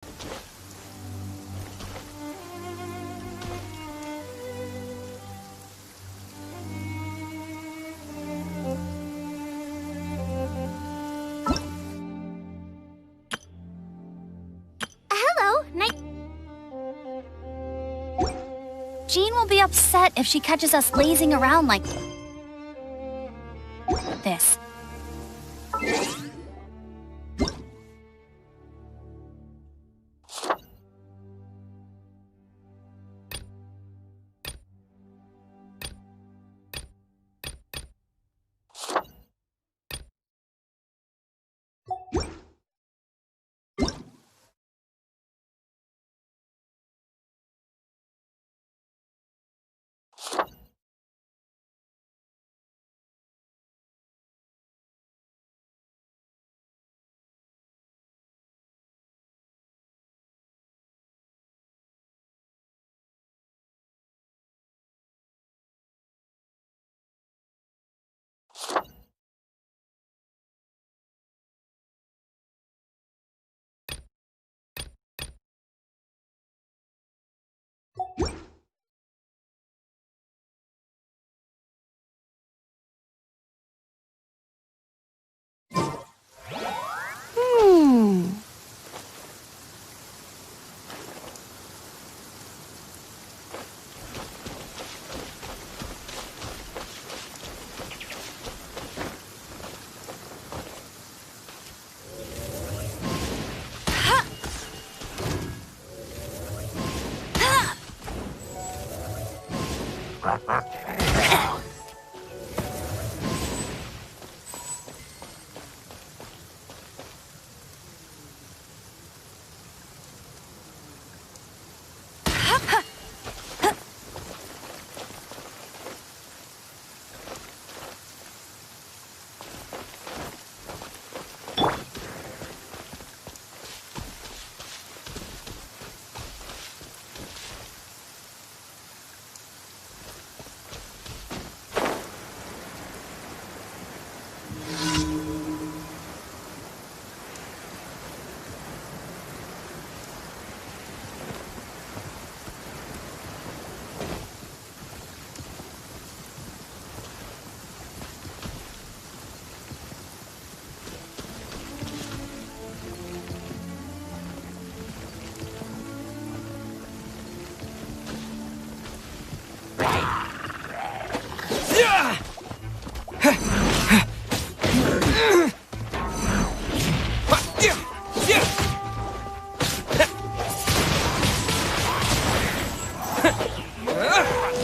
Hello, Jean will be upset if she catches us lazing around like this.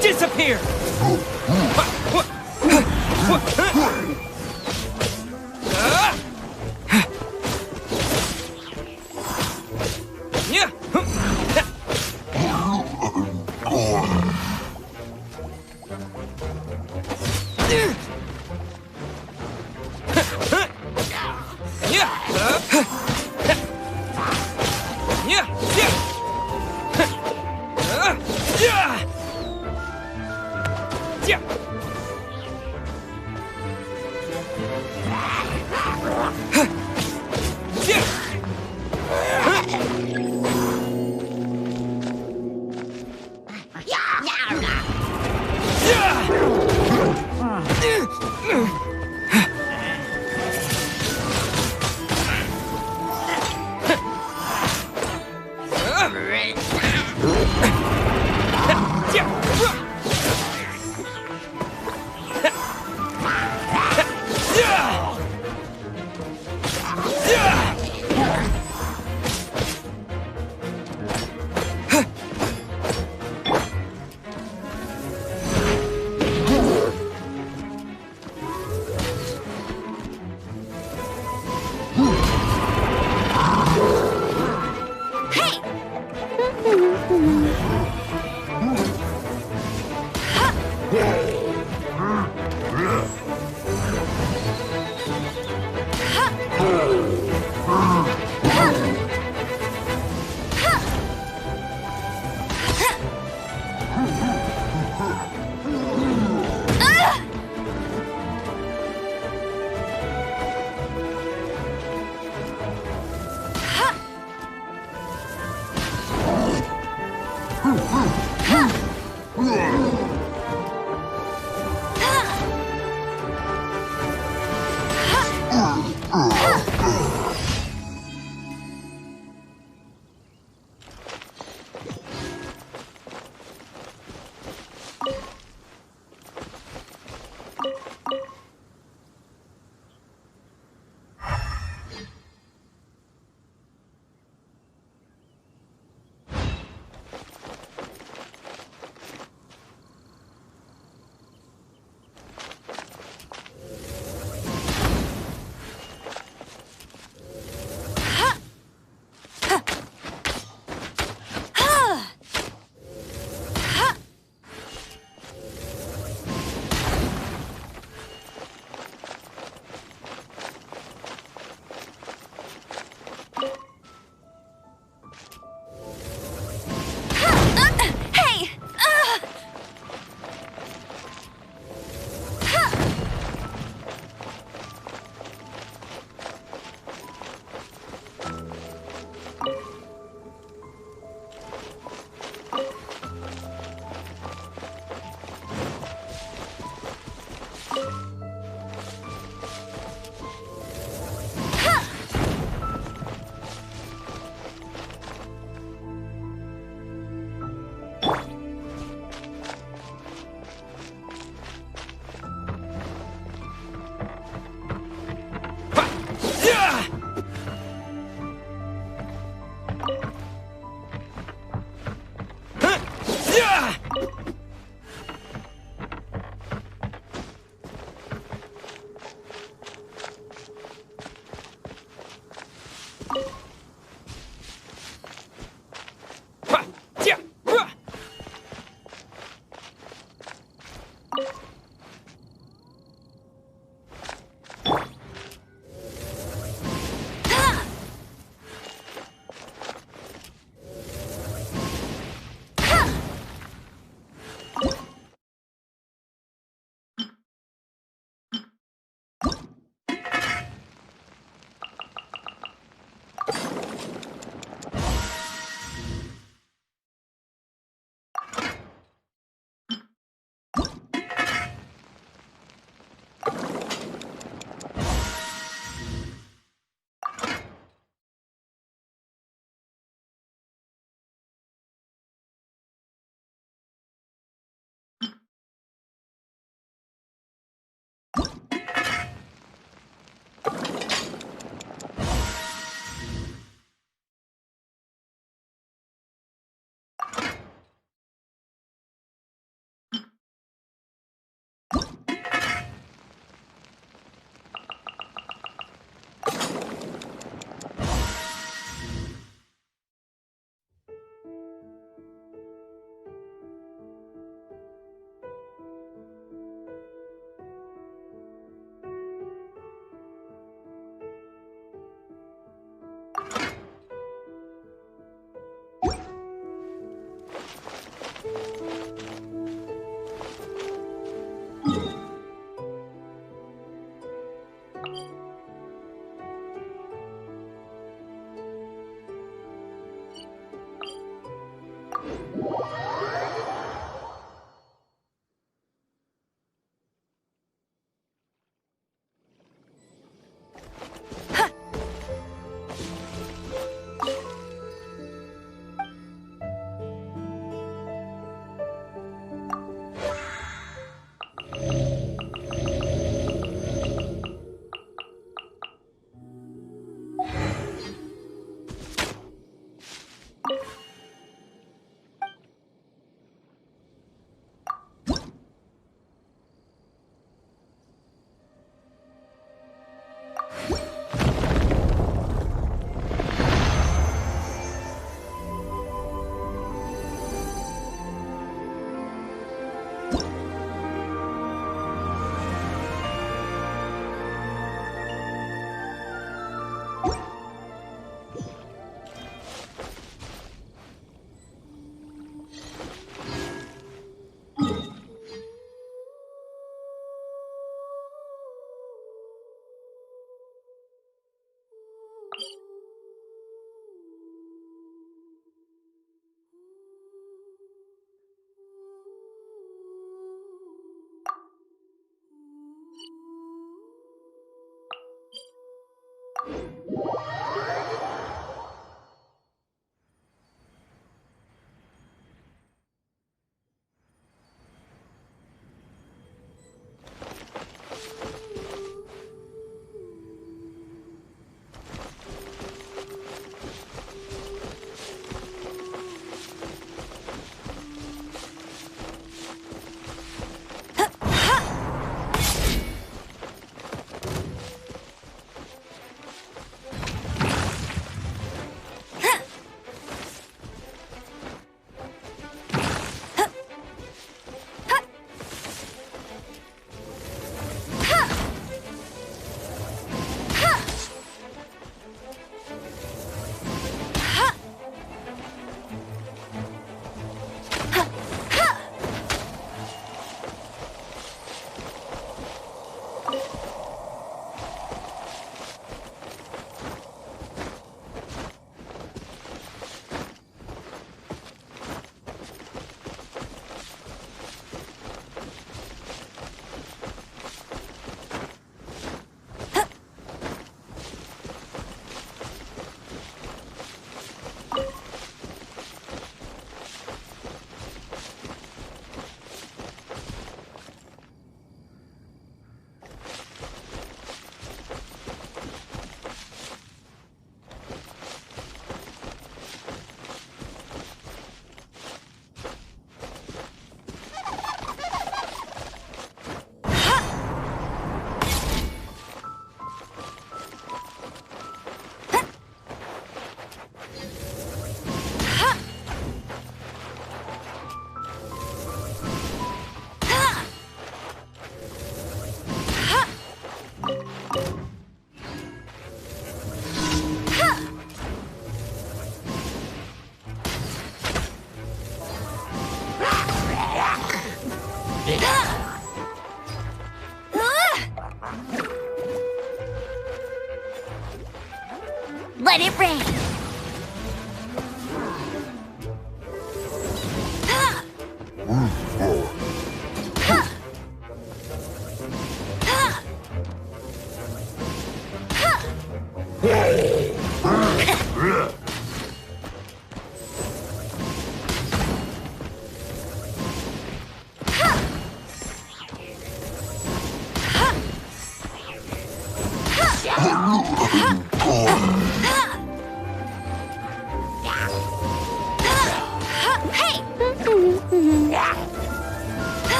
Disappear!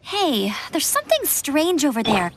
Hey, there's something strange over there.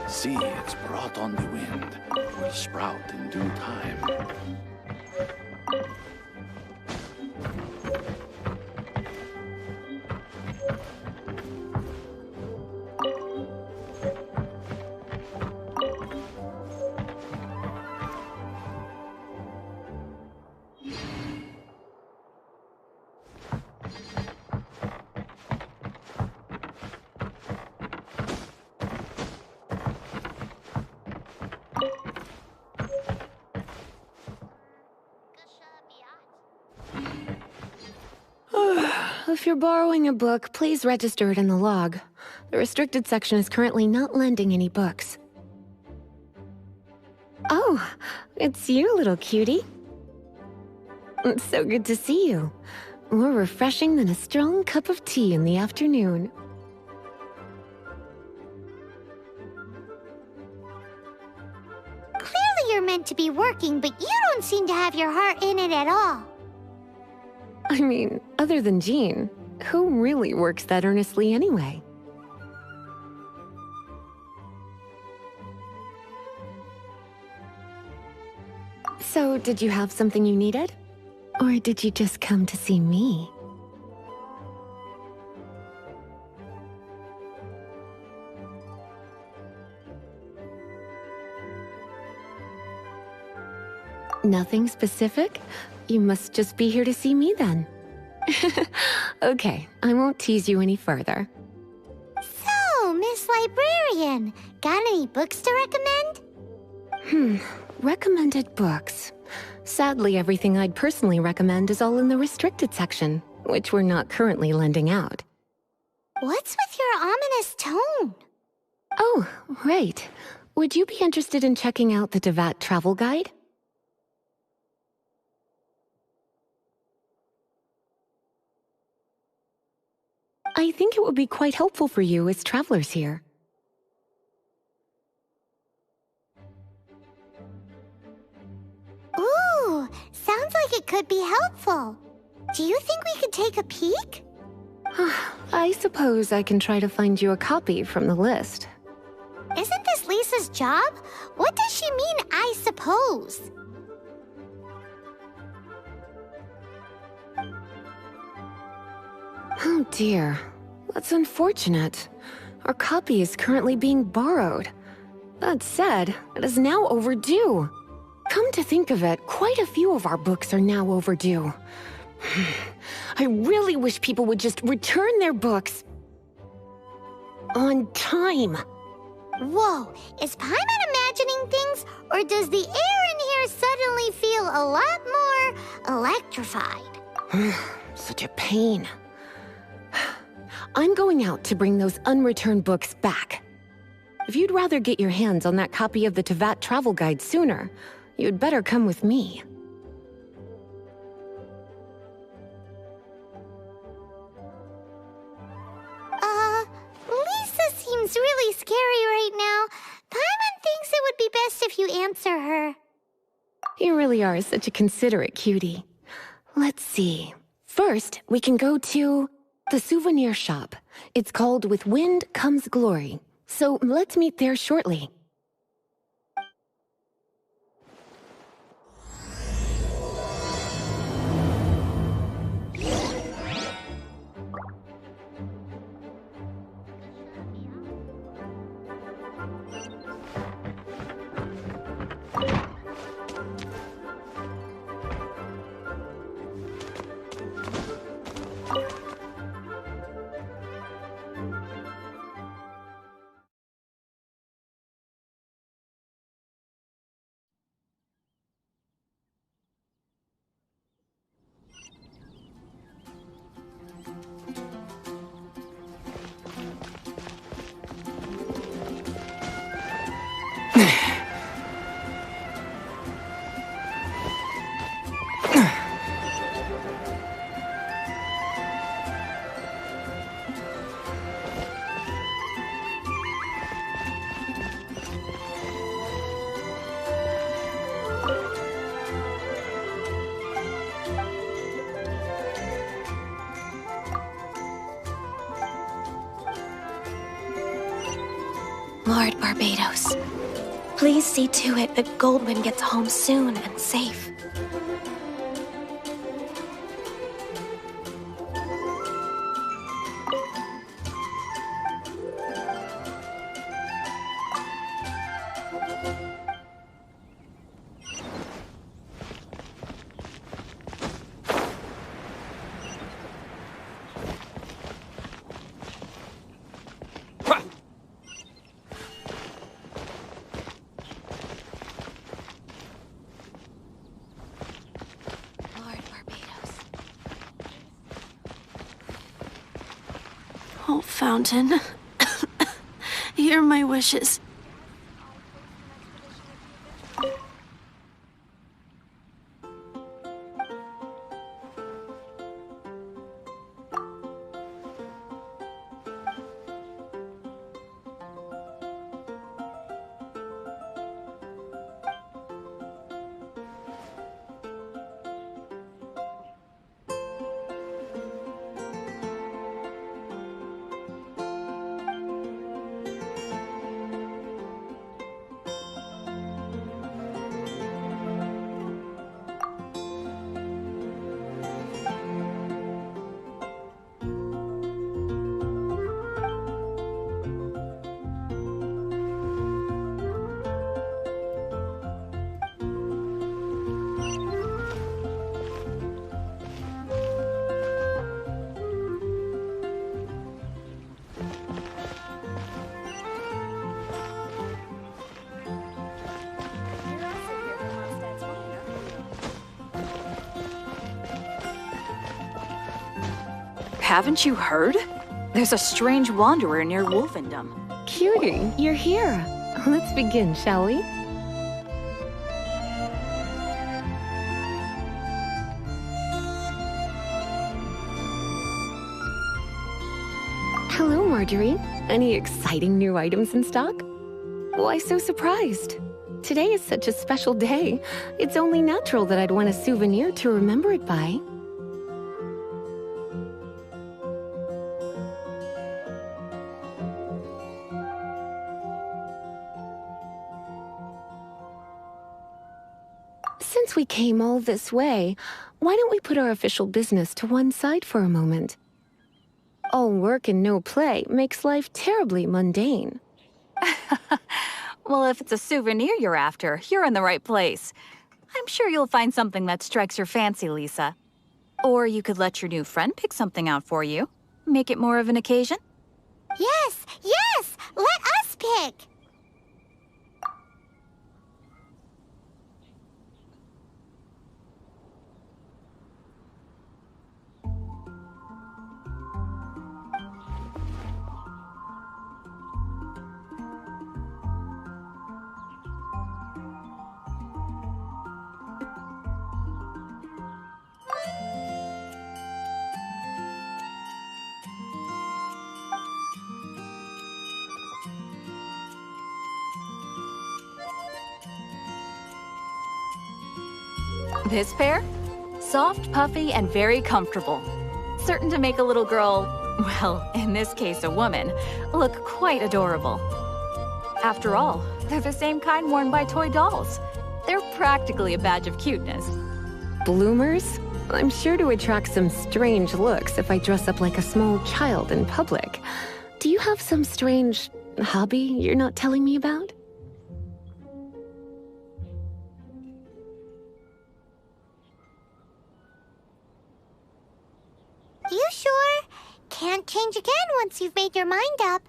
Seeds brought on the wind will sprout in due time. If you're borrowing a book, please register it in the log. The restricted section is currently not lending any books. Oh, it's you, little cutie. It's so good to see you. More refreshing than a strong cup of tea in the afternoon. Clearly you're meant to be working, but you don't seem to have your heart in it at all. I mean, other than Jean, who really works that earnestly anyway? So, did you have something you needed? Or did you just come to see me? Nothing specific? You must just be here to see me then. Okay, I won't tease you any further. So, Miss Librarian, got any books to recommend? Recommended books. Sadly, everything I'd personally recommend is all in the restricted section, which we're not currently lending out. What's with your ominous tone? Oh, right. Would you be interested in checking out the Devat travel guide? I think it would be quite helpful for you as travelers here. Ooh, sounds like it could be helpful. Do you think we could take a peek? I suppose I can try to find you a copy from the list. Isn't this Lisa's job? What does she mean, I suppose? Oh dear, that's unfortunate. Our copy is currently being borrowed. That said, it is now overdue. Come to think of it, quite a few of our books are now overdue. I really wish people would just return their books on time. Whoa, is Paimon imagining things, or does the air in here suddenly feel a lot more electrified? Such a pain. I'm going out to bring those unreturned books back. If you'd rather get your hands on that copy of the Tevat travel guide sooner, you'd better come with me. Lisa seems really scary right now. Paimon thinks it would be best if you answer her. You really are such a considerate cutie. Let's see. First, we can go to the souvenir shop. It's called With Wind Comes Glory. So let's meet there shortly. Lord Barbados, please see to it that Goldwyn gets home soon and safe. Oh, Fountain. Hear my wishes. Haven't you heard? There's a strange wanderer near Wolfendom. Cutie, you're here. Let's begin, shall we? Hello, Marjorie. Any exciting new items in stock? Why so surprised? Today is such a special day. It's only natural that I'd want a souvenir to remember it by. Since we came all this way, why don't we put our official business to one side for a moment? All work and no play makes life terribly mundane. Well, if it's a souvenir you're after, you're in the right place. I'm sure you'll find something that strikes your fancy, Lisa. Or you could let your new friend pick something out for you. Make it more of an occasion. Yes, yes! Let us pick! This pair? Soft, puffy, and very comfortable. Certain to make a little girl, well, in this case a woman, look quite adorable. After all, they're the same kind worn by toy dolls. They're practically a badge of cuteness. Bloomers? I'm sure to attract some strange looks if I dress up like a small child in public. Do you have some strange hobby you're not telling me about? You sure? Can't change again once you've made your mind up.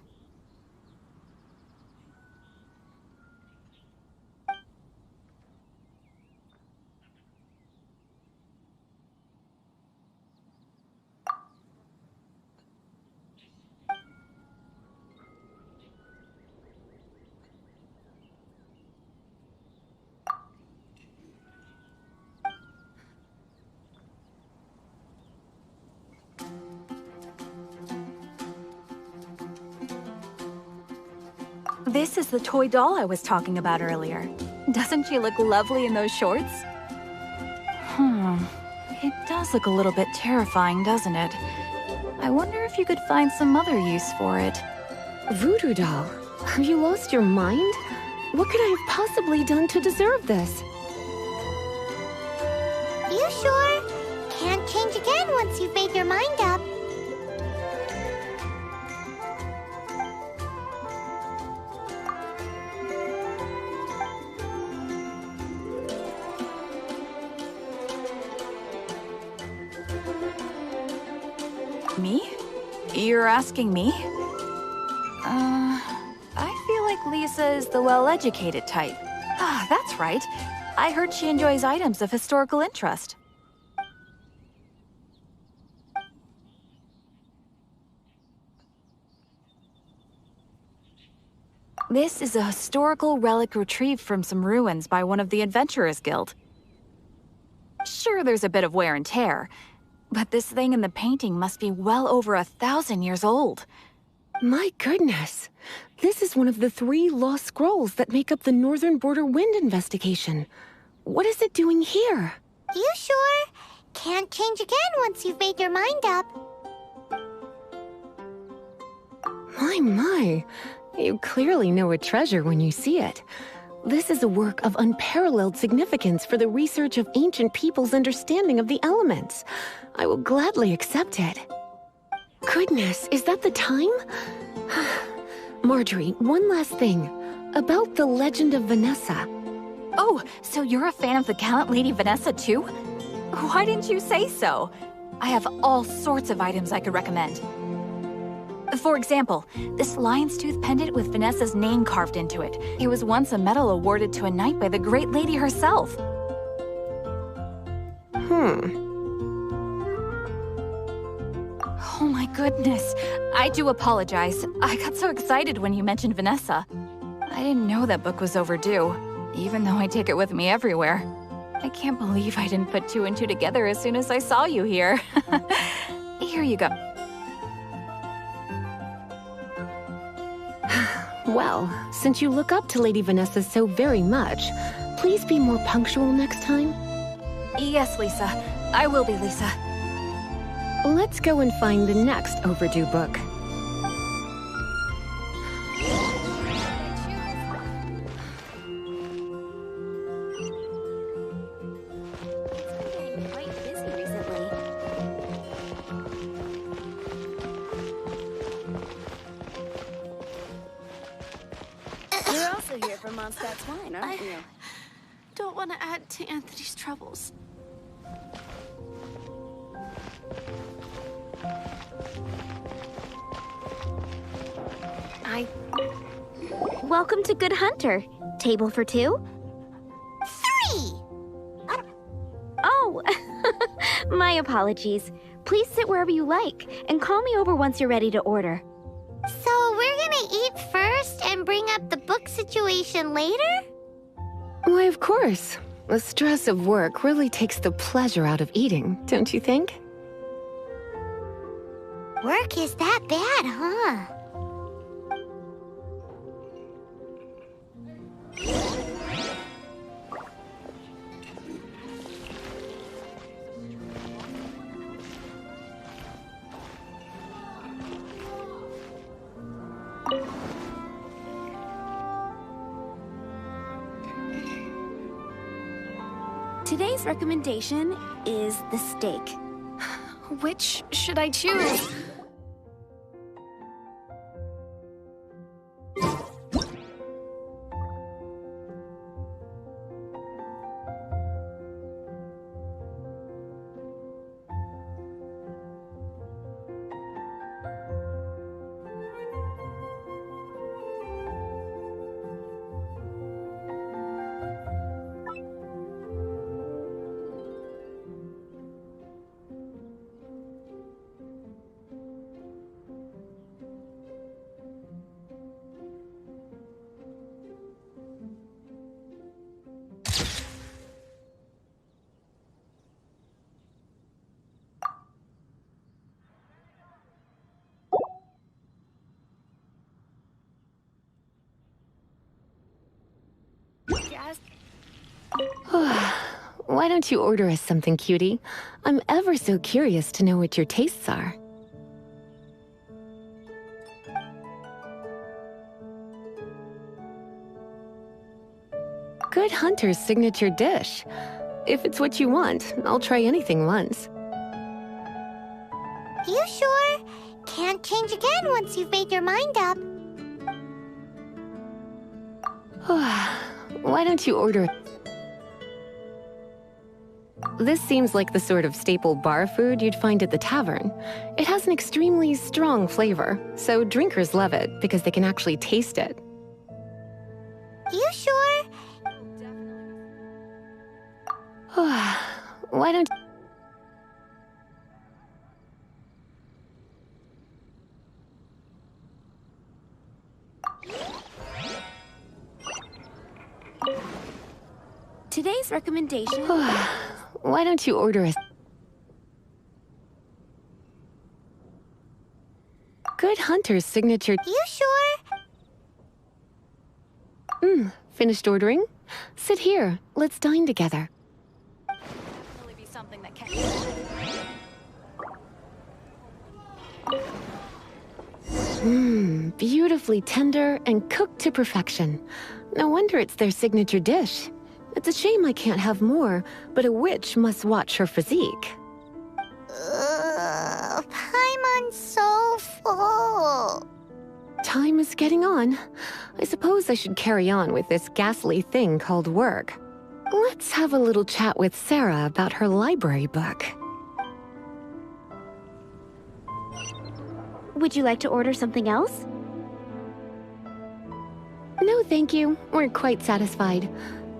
This is the toy doll I was talking about earlier. Doesn't she look lovely in those shorts? It does look a little bit terrifying, doesn't it? I wonder if you could find some other use for it. Voodoo doll, have you lost your mind? What could I have possibly done to deserve this? You sure? Can't change again once you've made your mind up. Me? You're asking me? I feel like Lisa is the well-educated type. Ah, that's right. I heard she enjoys items of historical interest. This is a historical relic retrieved from some ruins by one of the Adventurers Guild. Sure, there's a bit of wear and tear, but this thing in the painting must be well over 1,000 years old. My goodness. This is one of the 3 lost scrolls that make up the Northern Border Wind investigation. What is it doing here? You sure? Can't change again once you've made your mind up. My. You clearly know a treasure when you see it. This is a work of unparalleled significance for the research of ancient people's understanding of the elements. I will gladly accept it. Goodness, is that the time? Marjorie, one last thing. About the legend of Vanessa. Oh, so you're a fan of the gallant Lady Vanessa too? Why didn't you say so? I have all sorts of items I could recommend. For example, this lion's tooth pendant with Vanessa's name carved into it. It was once a medal awarded to a knight by the great lady herself. Oh my goodness. I do apologize. I got so excited when you mentioned Vanessa. I didn't know that book was overdue, even though I take it with me everywhere. I can't believe I didn't put 2 and 2 together as soon as I saw you here. Here you go. Well, since you look up to Lady Vanessa so very much, please be more punctual next time. Yes, Lisa. I will be, Lisa. Let's go and find the next overdue book. Quite busy recently. You're also here for Mondstadt's wine, aren't you? Don't want to add to Anthony's troubles. Welcome to Good Hunter. Table for 2? 3! Oh, my apologies. Please sit wherever you like, and call me over once you're ready to order. So we're gonna eat first and bring up the book situation later? Why, of course. The stress of work really takes the pleasure out of eating, don't you think? Work is that bad, huh? Today's recommendation is the steak. Which should I choose? Why don't you order us something, cutie? I'm ever so curious to know what your tastes are. Good hunter's signature dish. If it's what you want, I'll try anything once. You sure? Can't change again once you've made your mind up. Why don't you order... This seems like the sort of staple bar food you'd find at the tavern. It has an extremely strong flavor, so drinkers love it because they can actually taste it. You sure? Why don't... Today's recommendation... Why don't you order a... Good hunter's signature... You sure? Finished ordering? Sit here. Let's dine together. Really be something that can. Beautifully tender and cooked to perfection. No wonder it's their signature dish. It's a shame I can't have more, but a witch must watch her physique. Paimon's so full. Time is getting on. I suppose I should carry on with this ghastly thing called work. Let's have a little chat with Sarah about her library book. Would you like to order something else? No, thank you. We're quite satisfied.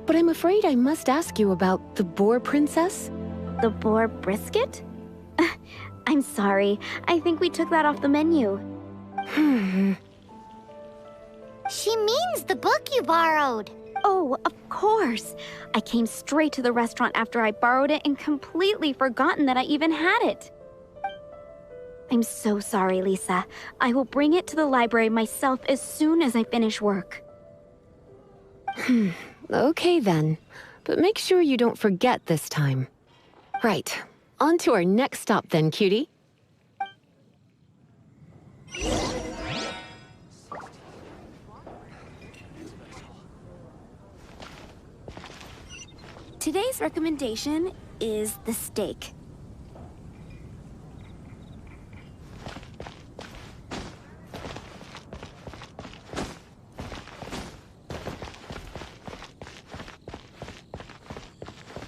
But I'm afraid I must ask you about the boar princess. The boar brisket? I'm sorry. I think we took that off the menu. She means the book you borrowed. Oh, of course. I came straight to the restaurant after I borrowed it and completely forgotten that I even had it. I'm so sorry, Lisa. I will bring it to the library myself as soon as I finish work. Okay then. But make sure you don't forget this time. Right. On to our next stop then, cutie. Today's recommendation is the steak.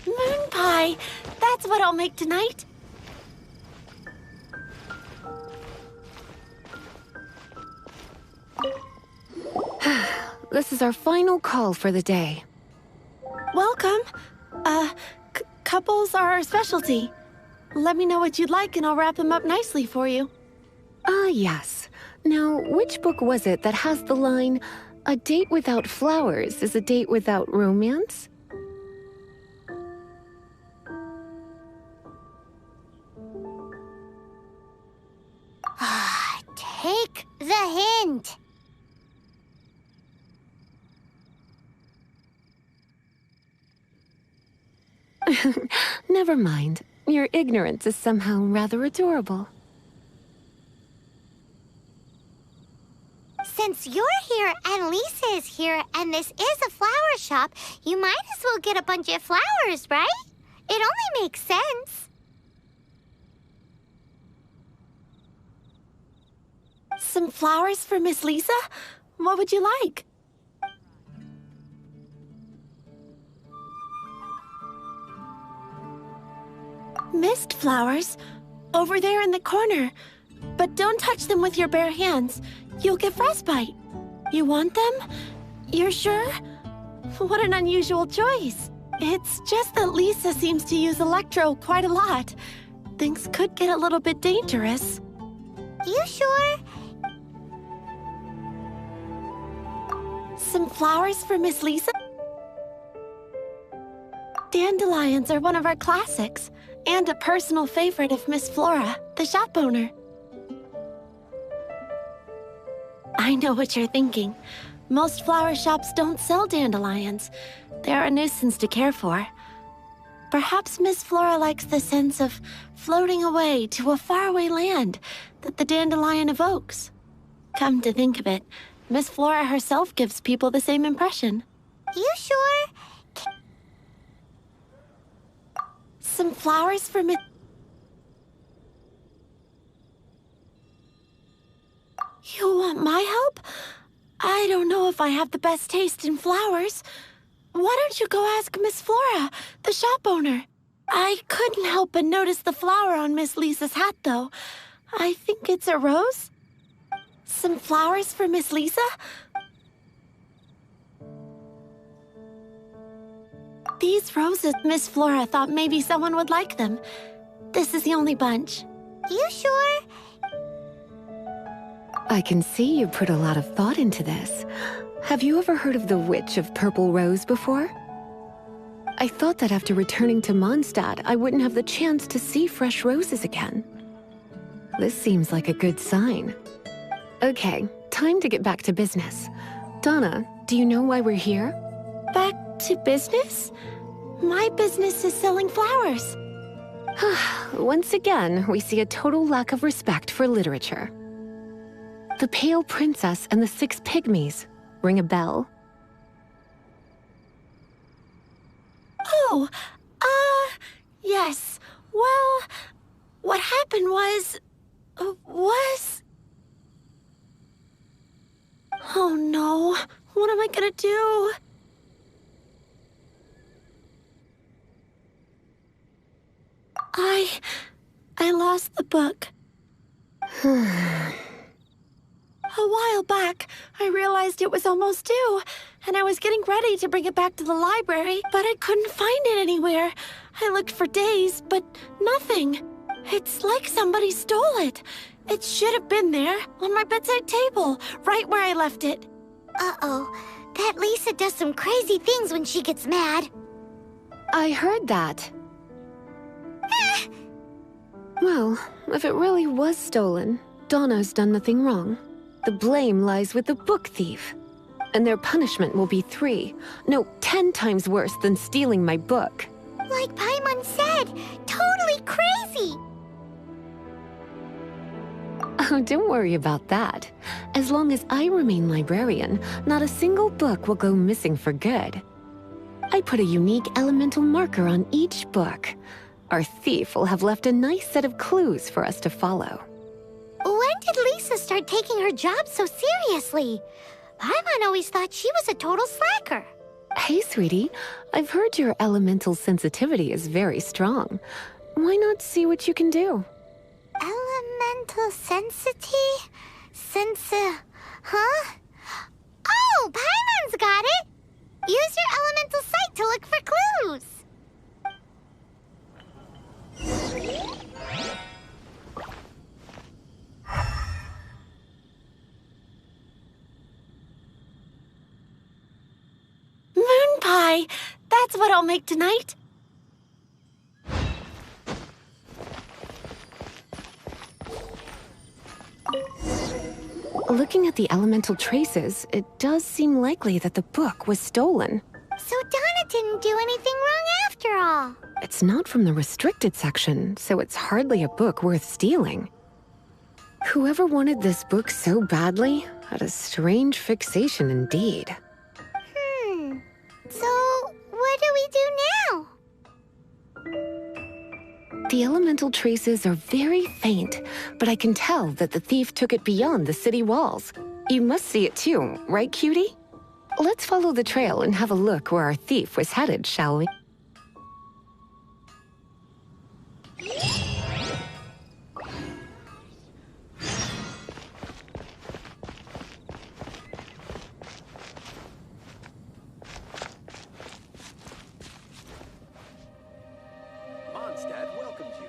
Moon pie! That's what I'll make tonight. This is our final call for the day. Welcome. Couples are our specialty. Let me know what you'd like and I'll wrap them up nicely for you. Ah, yes. Now, which book was it that has the line, "A date without flowers is a date without romance"? Take the hint. Never mind. Your ignorance is somehow rather adorable. Since you're here and Lisa is here and this is a flower shop, you might as well get a bunch of flowers, right? It only makes sense. Some flowers for Miss Lisa? What would you like? Mist flowers? Over there in the corner. But don't touch them with your bare hands. You'll get frostbite. You want them? You're sure? What an unusual choice. It's just that Lisa seems to use Electro quite a lot. Things could get a little bit dangerous. You sure? Some flowers for Miss Lisa? Dandelions are one of our classics, and a personal favorite of Miss Flora, the shop owner. I know what you're thinking. Most flower shops don't sell dandelions. They're a nuisance to care for. Perhaps Miss Flora likes the sense of floating away to a faraway land that the dandelion evokes. Come to think of it, Miss Flora herself gives people the same impression. You sure? Some flowers for Miss... You want my help? I don't know if I have the best taste in flowers. Why don't you go ask Miss Flora, the shop owner? I couldn't help but notice the flower on Miss Lisa's hat, though. I think it's a rose? Some flowers for Miss Lisa? These roses, Miss Flora thought maybe someone would like them. This is the only bunch. You sure? I can see you put a lot of thought into this. Have you ever heard of the Witch of Purple Rose before? I thought that after returning to Mondstadt, I wouldn't have the chance to see fresh roses again. This seems like a good sign. Okay, time to get back to business. Donna, do you know why we're here? Back to business? My business is selling flowers. Once again, we see a total lack of respect for literature. The Pale Princess and the Six Pygmies. Ring a bell? Oh, yes. Well, what happened was... Oh no, what am I gonna do? I lost the book. A while back, I realized it was almost due, and I was getting ready to bring it back to the library, but I couldn't find it anywhere. I looked for days, but nothing. It's like somebody stole it. It should have been there, on my bedside table, right where I left it. Uh-oh. That Lisa does some crazy things when she gets mad. I heard that. Well, if it really was stolen, Donna's done nothing wrong. The blame lies with the book thief. And their punishment will be 10 times worse than stealing my book. Like Paimon said, totally crazy. Oh, don't worry about that. As long as I remain librarian, not a single book will go missing for good. I put a unique elemental marker on each book. Our thief will have left a nice set of clues for us to follow. When did Lisa start taking her job so seriously? Paimon always thought she was a total slacker. Hey, sweetie. I've heard your elemental sensitivity is very strong. Why not see what you can do? Elemental sensity? Huh? Oh, Paimon's got it! Use your elemental sight to look for clues. Moon pie! That's what I'll make tonight. Looking at the elemental traces, it does seem likely that the book was stolen. So Donna didn't do anything wrong after all. It's not from the restricted section, so it's hardly a book worth stealing. Whoever wanted this book so badly had a strange fixation indeed. So, what do we do now? The elemental traces are very faint, but I can tell that the thief took it beyond the city walls. You must see it too, right, cutie? Let's follow the trail and have a look where our thief was headed, shall we? Mondstadt welcomes you.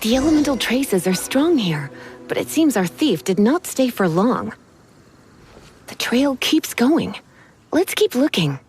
The elemental traces are strong here, but it seems our thief did not stay for long. The trail keeps going. Let's keep looking.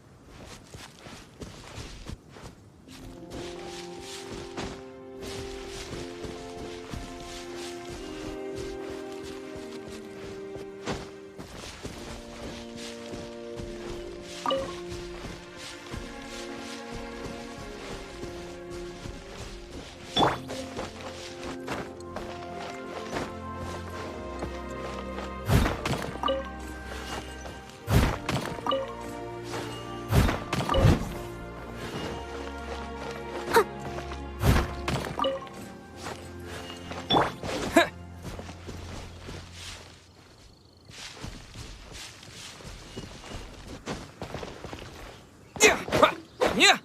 Yeah.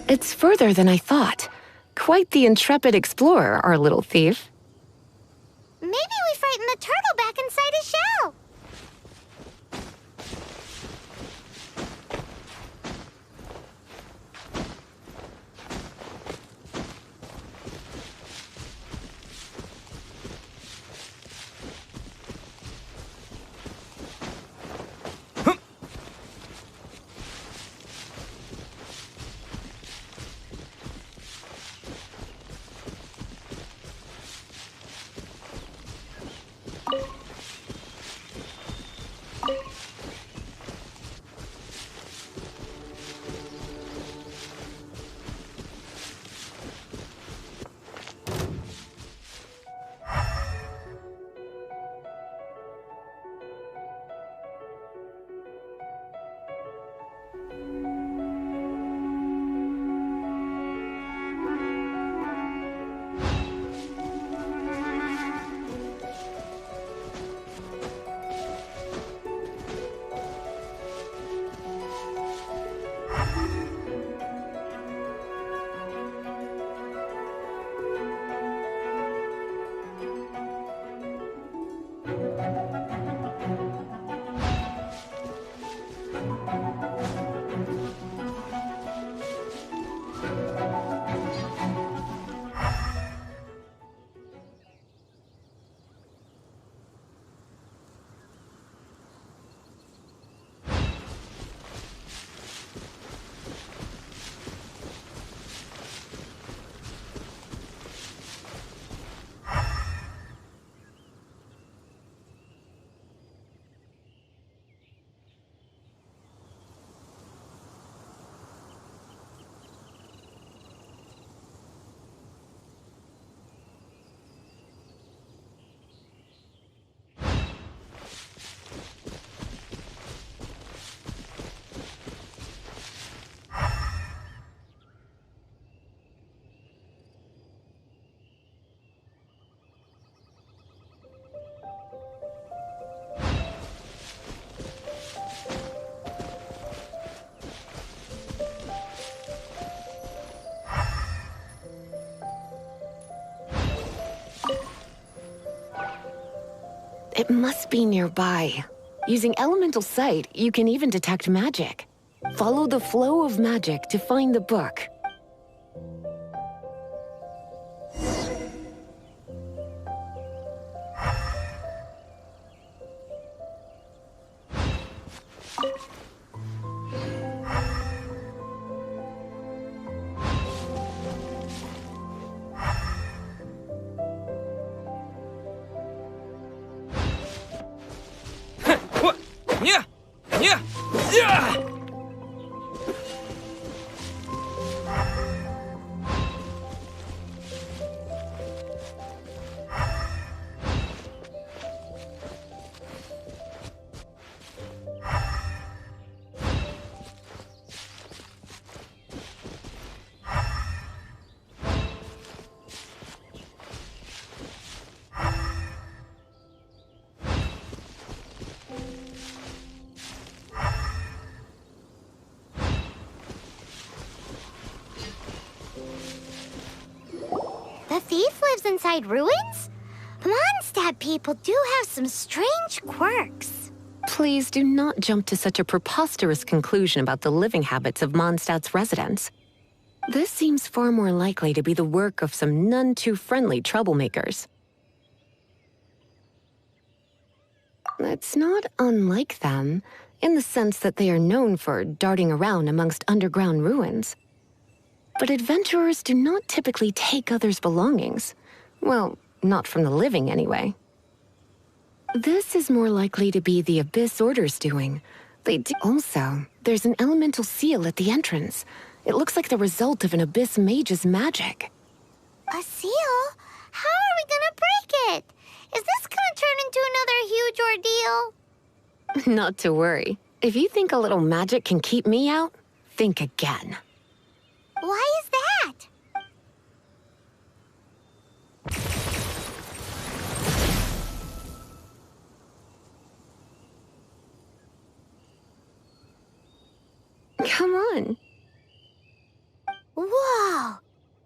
It's further than I thought. Quite the intrepid explorer, our little thief. Maybe we frightened the turtle back inside his shell. It must be nearby. Using elemental sight, you can even detect magic. Follow the flow of magic to find the book. What? Yeah! Yeah! Yeah! The thief lives inside ruins? Mondstadt people do have some strange quirks. Please do not jump to such a preposterous conclusion about the living habits of Mondstadt's residents. This seems far more likely to be the work of some none-too-friendly troublemakers. It's not unlike them, in the sense that they are known for darting around amongst underground ruins. But adventurers do not typically take others' belongings. Well, not from the living, anyway. This is more likely to be the Abyss Order's doing. Also, there's an elemental seal at the entrance. It looks like the result of an Abyss mage's magic. A seal? How are we gonna break it? Is this gonna turn into another huge ordeal? Not to worry. If you think a little magic can keep me out, think again. Why is that? Come on. Whoa!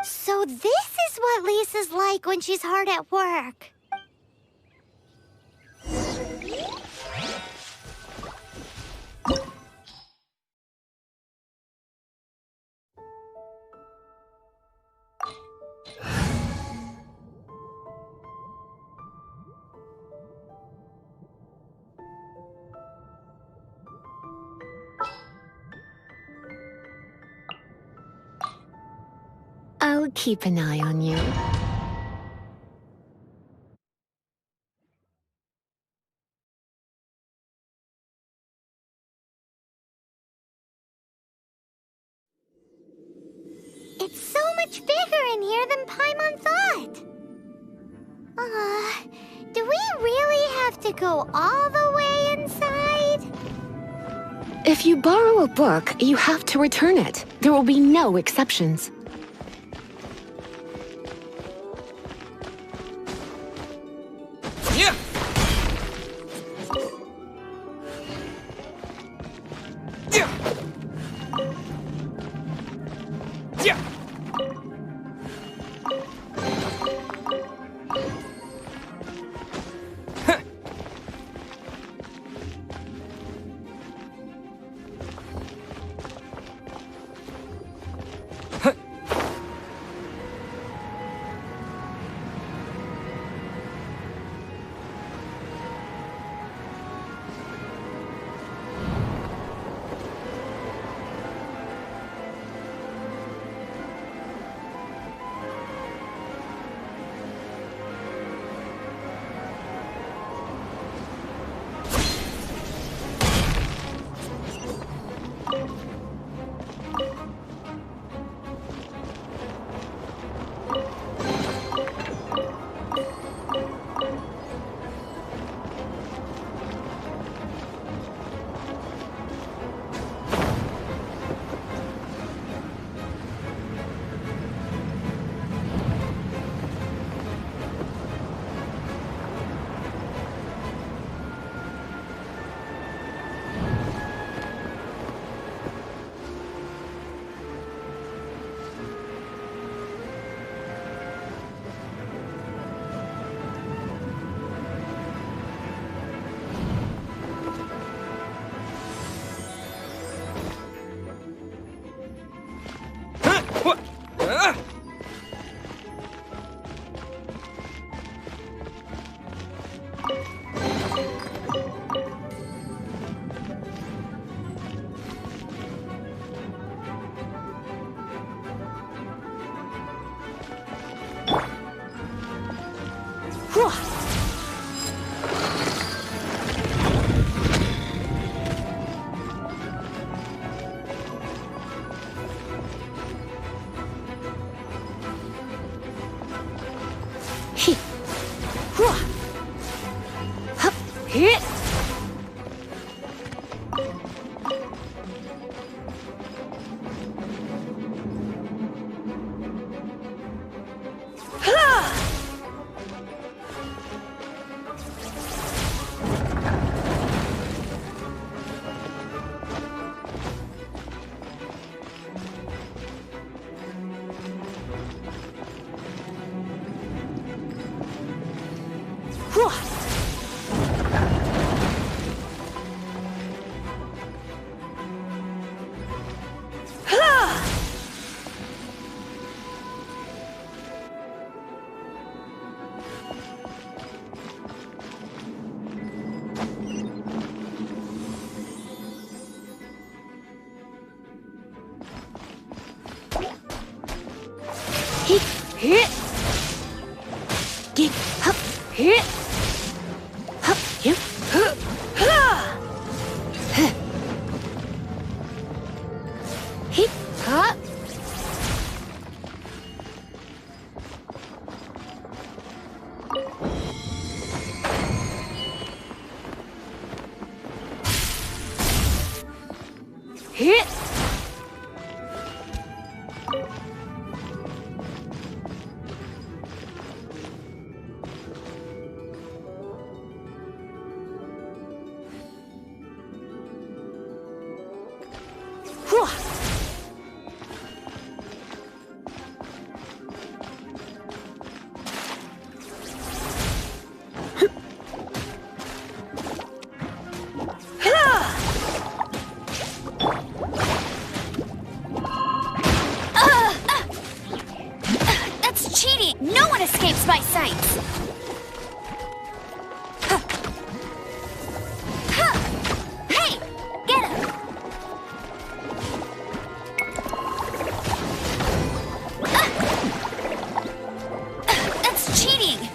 So this is what Lisa's like when she's hard at work. I'll keep an eye on you. It's so much bigger in here than Paimon thought. Do we really have to go all the way inside? If you borrow a book, you have to return it. There will be no exceptions. Yeah! Yeah! Yeah! Huh. Huh. Hit! Hit! Get up! Hit! Up! Yep! Hit! Up! Hit! That's cheating! No one escapes my sights! Hey! Get him! That's cheating!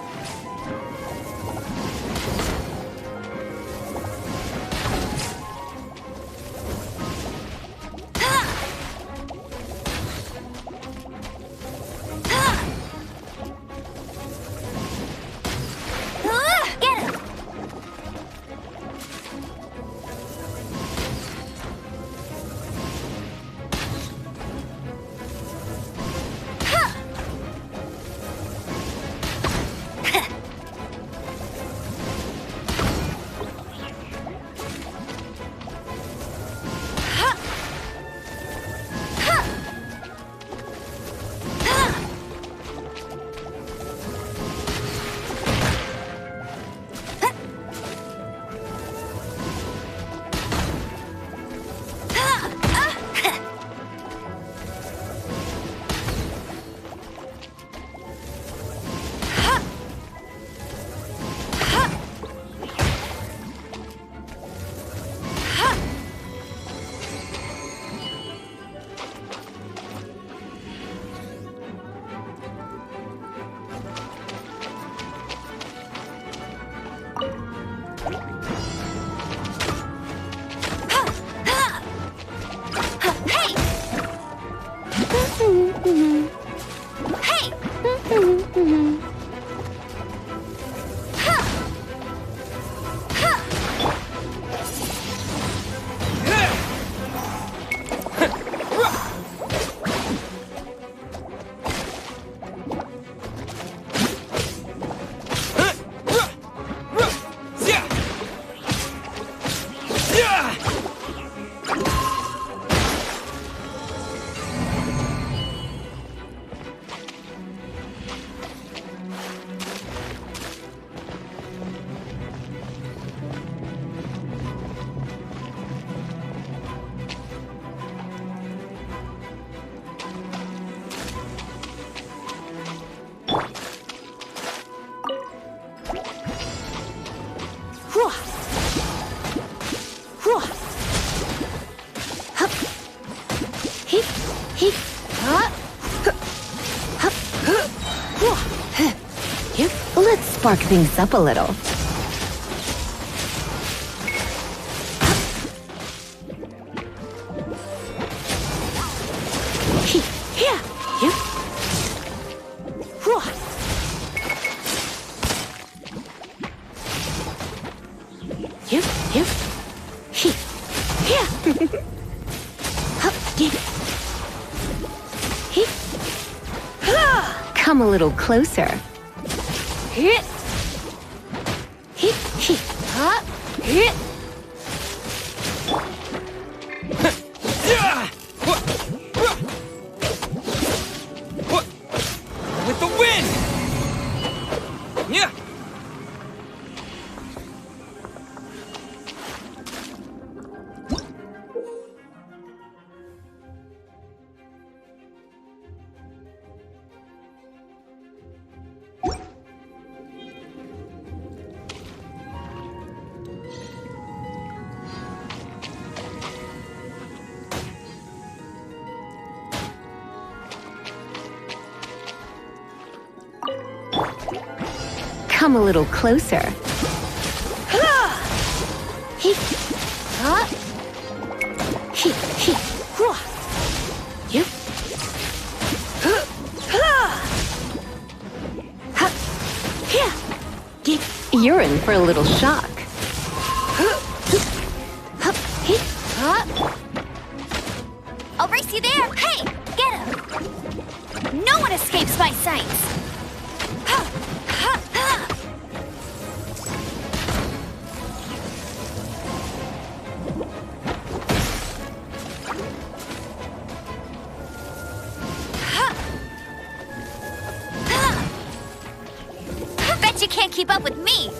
Get him! Let's spark things up a little. Yep, yep. Yeah. Hup, yep. Come a little closer. Hit. Hit, hit. Huh? Hit. With the wind! Yeah! Come a little closer. Yep. You're in for a little shock. I'll race you there! Hey! Get him! No one escapes my sights! Bet you can't keep up with me!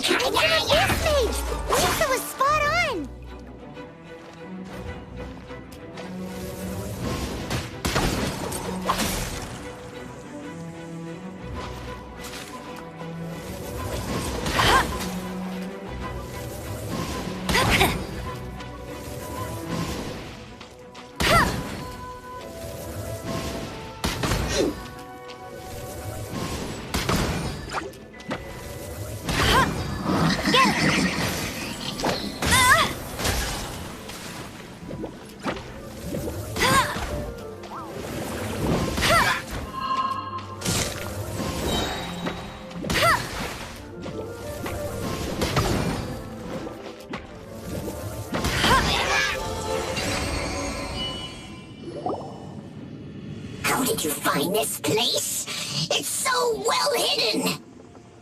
I got an earthmage! Lisa was spot on! How did you find this place? It's so well hidden!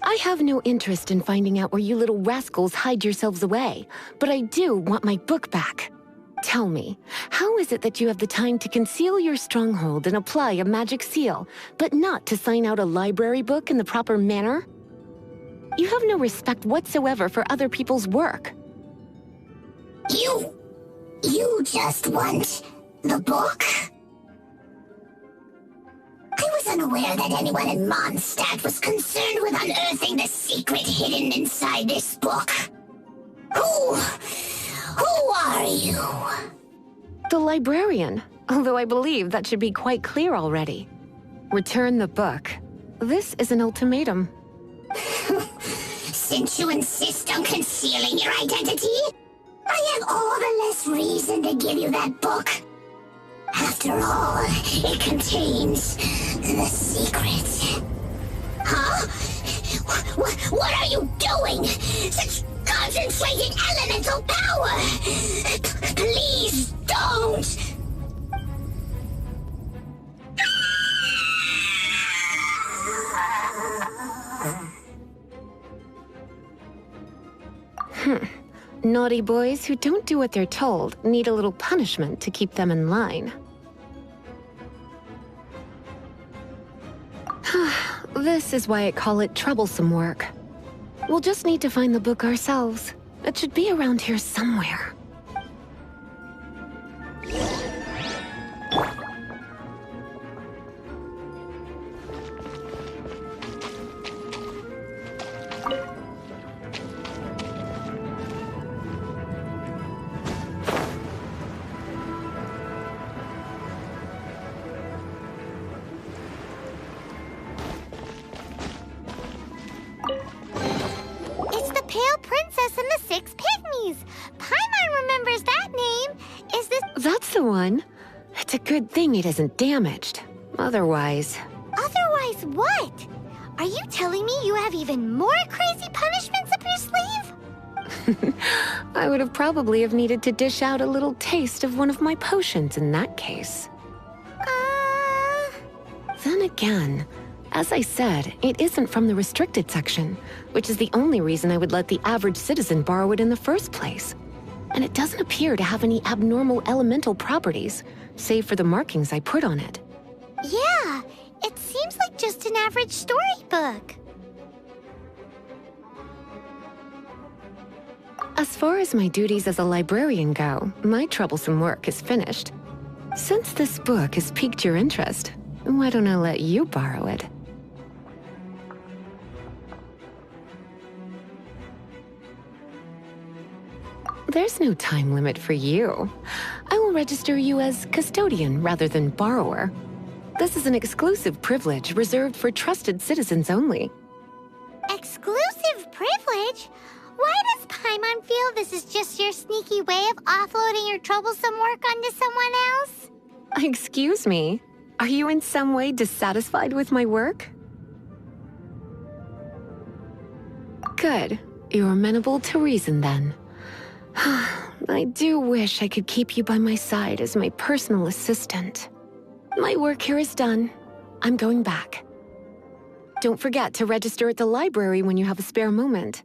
I have no interest in finding out where you little rascals hide yourselves away, but I do want my book back. Tell me, how is it that you have the time to conceal your stronghold and apply a magic seal, but not to sign out a library book in the proper manner? You have no respect whatsoever for other people's work. You just want the book? I was unaware that anyone in Mondstadt was concerned with unearthing the secret hidden inside this book. Who are you? The librarian, although I believe that should be quite clear already. Return the book. This is an ultimatum. Since you insist on concealing your identity, I have all the less reason to give you that book. After all, it contains the secret. Huh? What are you doing? Such concentrated elemental power! Please don't! Naughty boys who don't do what they're told need a little punishment to keep them in line. This is why I call it troublesome work. We'll just need to find the book ourselves. It should be around here somewhere. It's the Pale Princess and the Six Pygmies. Paimon remembers that name. Is this... That's the one. It's a good thing it isn't damaged. Otherwise... Otherwise what? Are you telling me you have even more crazy punishments up your sleeve? I would have probably have needed to dish out a little taste of one of my potions in that case. Then again, as I said, it isn't from the restricted section, which is the only reason I would let the average citizen borrow it in the first place. And it doesn't appear to have any abnormal elemental properties, save for the markings I put on it. Yeah, it seems like just an average storybook. As far as my duties as a librarian go, my troublesome work is finished. Since this book has piqued your interest, why don't I let you borrow it? There's no time limit for you. I will register you as custodian rather than borrower. This is an exclusive privilege reserved for trusted citizens only. Exclusive privilege? Why does Paimon feel this is just your sneaky way of offloading your troublesome work onto someone else? Excuse me, are you in some way dissatisfied with my work? Good. You're amenable to reason then. I do wish I could keep you by my side as my personal assistant. My work here is done. I'm going back. Don't forget to register at the library when you have a spare moment.